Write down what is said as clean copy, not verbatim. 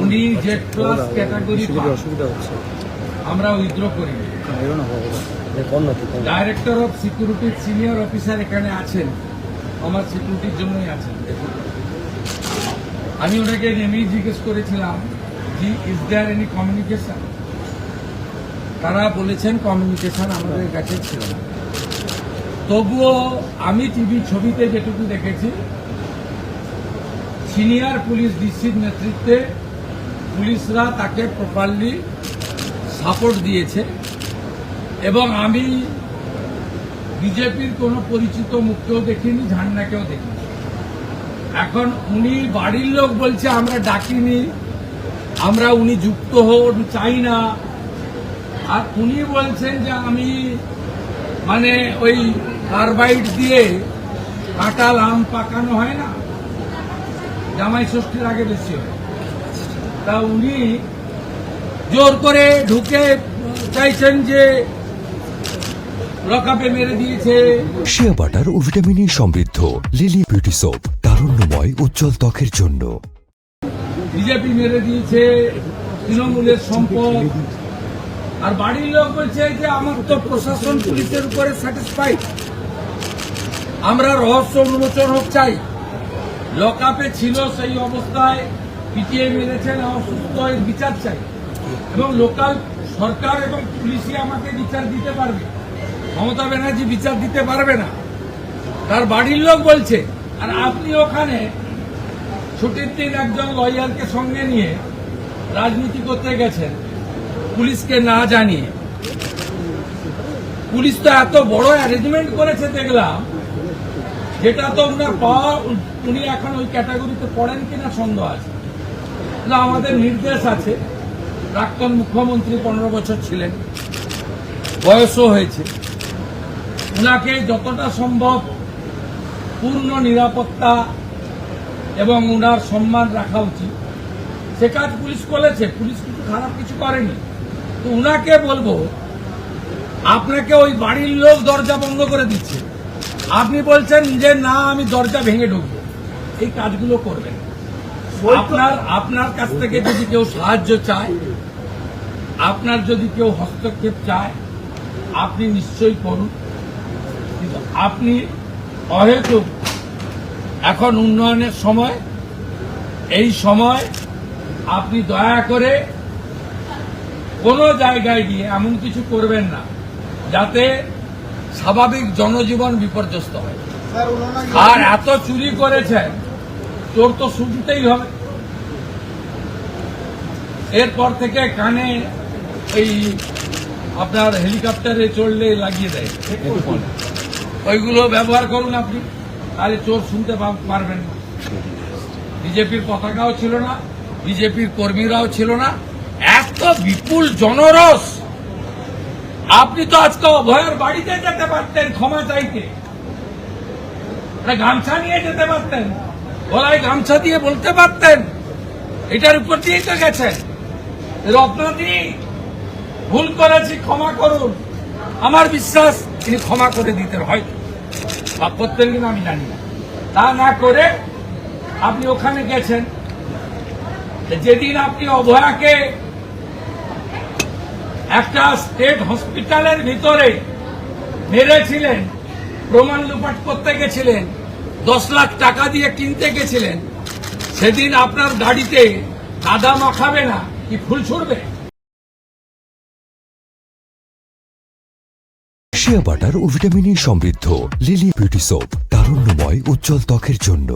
উনি Z plus category অসুবিধা হচ্ছে। আমরা উইথড্র করি। Director of security senior officer এখানে আছেন, আমার সিকিউরিটির জন্যই আছেন। আমি ওনাকে নেমেই জিজ্ঞেস করেছিলাম জি ইজ দেয়ার এনি কমিউনিকেশন। তারা বলেছেন কমিউনিকেশন আমাদের কাছে ছিল না। তবুও আমি টিভি ছবিতে যেটুকু দেখেছি, সিনিয়র পুলিশ ডিসির নেতৃত্বে পুলিশরা তাকে প্রপারলি সাপোর্ট দিয়েছে এবং আমি বিজেপির কোনো পরিচিত মুখকেও দেখিনি, ঝান্ডাকেও দেখিনি। এখন উনি বাড়ির লোক বলছে আমরা ডাকিনি, আমরা উনি যুক্ত হন চাই না, আর উনি বলছেন যে আমি মানে ওই কার্বাইড দিয়ে কাঁঠাল আম পাকানো হয় না, জামাই ষষ্ঠীর আগে বেশি হয়, তা উনি জোর করে ঢুকে চাইছেন যে লকআপে মেরে দিয়েছে। শিয়া বাটার ও ভিটামিনে সমৃদ্ধ লিলি বিউটি সোপ, তারুণ্যময় উজ্জ্বল ত্বকের জন্য। বিজেপি মেরে দিয়েছে, তৃণমূলের সম্পদ। আর বাড়ির লোক বলছে যে আমার তো প্রশাসন পুলিশের উপরে স্যাটিসফাইড, আমরা রহস্য উন্মোচন হোক চাই। লকআপে ছিল সেই অবস্থায় পিটিয়ে মেরেছেন, অসুস্থ, এর বিচার চাই এবং লোকাল সরকার এবং পুলিশই আমাকে বিচার দিতে পারবে, মমতা ব্যানার্জি বিচার দিতে পারবে না, তার বাড়ির লোক বলছে। আর আপনি ওখানে ছুটির দিন একজন লয়ারকে সঙ্গে নিয়ে রাজনীতি করতে গেছেন পুলিশকে না জানিয়ে। পুলিশ তো এত বড় অ্যারেঞ্জমেন্ট করেছে দেখলাম, যেটা তো উনার পাওয়া, উনি এখন ওই ক্যাটাগরিতে পড়েন কিনা সন্দেহ আছে। না, আমাদের নির্দেশ আছে, প্রাক্তন মুখ্যমন্ত্রী 15 বছর ছিলেন, বয়সও হয়েছে, উনাকে যতটা সম্ভব পূর্ণ নিরাপত্তা এবং উনার সম্মান রাখা উচিত। সে কাজ পুলিশ করেছে, পুলিশ কিছু খারাপ কিছু করেনি। তো উনাকে বলবো, আপনাকে ওই বাড়ির লোক দরজা বন্ধ করে দিচ্ছে, আপনি বলছেন যে না আমি দরজা ভেঙে ঢুকবো, এই কাজগুলো করবেন। আপনার কাছ থেকে যদি কেউ সাহায্য চায়, আপনার যদি কেউ হস্তক্ষেপ চায়, আপনি নিশ্চয়ই করুন, কিন্তু আপনি অহেতুক এখন উন্নয়নের সময়, এই সময় আপনি দয়া করে কোনো জায়গায় গিয়ে এমন কিছু করবেন না যাতে স্বাভাবিক জনজীবন বিপর্যস্ত হয়। আর এত চুরি করেছেন, চোর তো শুনতেই হবে। এরপর থেকে কানে এই আপনার হেলিকপ্টারে চড়লে লাগিয়ে দেয়, ওইগুলো ব্যবহার করুন আপনি, তাহলে চোর শুনতে পারবেন না। বিজেপির পতাকাও ছিল না, বিজেপির কর্মীরাও ছিল না, এত বিপুল জনরস। আপনি তো আজকে অভয়ের বাড়িতে যেতে পারতেন ক্ষমা চাইতে, গামছা নিয়ে যেতে পারতেন, গলায় গামছা দিয়ে বলতে পারতেন এটার উপর দিয়েই তো গেছেন, রত্নাদি ভুল করেছি ক্ষমা করুন। আমার বিশ্বাস তিনি ক্ষমা করে দিতেন, হয়তো বা করতেন কিনা আমি জানি না। তা না করে আপনি ওখানে গেছেন, যেদিন আপনি অভয়াকে একটা স্টেট হসপিটালের ভিতরে মেরেছিলেন, প্রমাণ লুপাট করতে গেছিলেন, 10 লাখ টাকা দিয়ে কিনতে গেছিলেন, সেদিন আপনার গাড়িতে কাদা মাখাবে না কি ফুল ছুড়বে? শিয়া বাটার ও ভিটামিনে সমৃদ্ধ লিলি বিউটি সোপ, তারুণ্যময় উজ্জ্বল ত্বকের জন্য।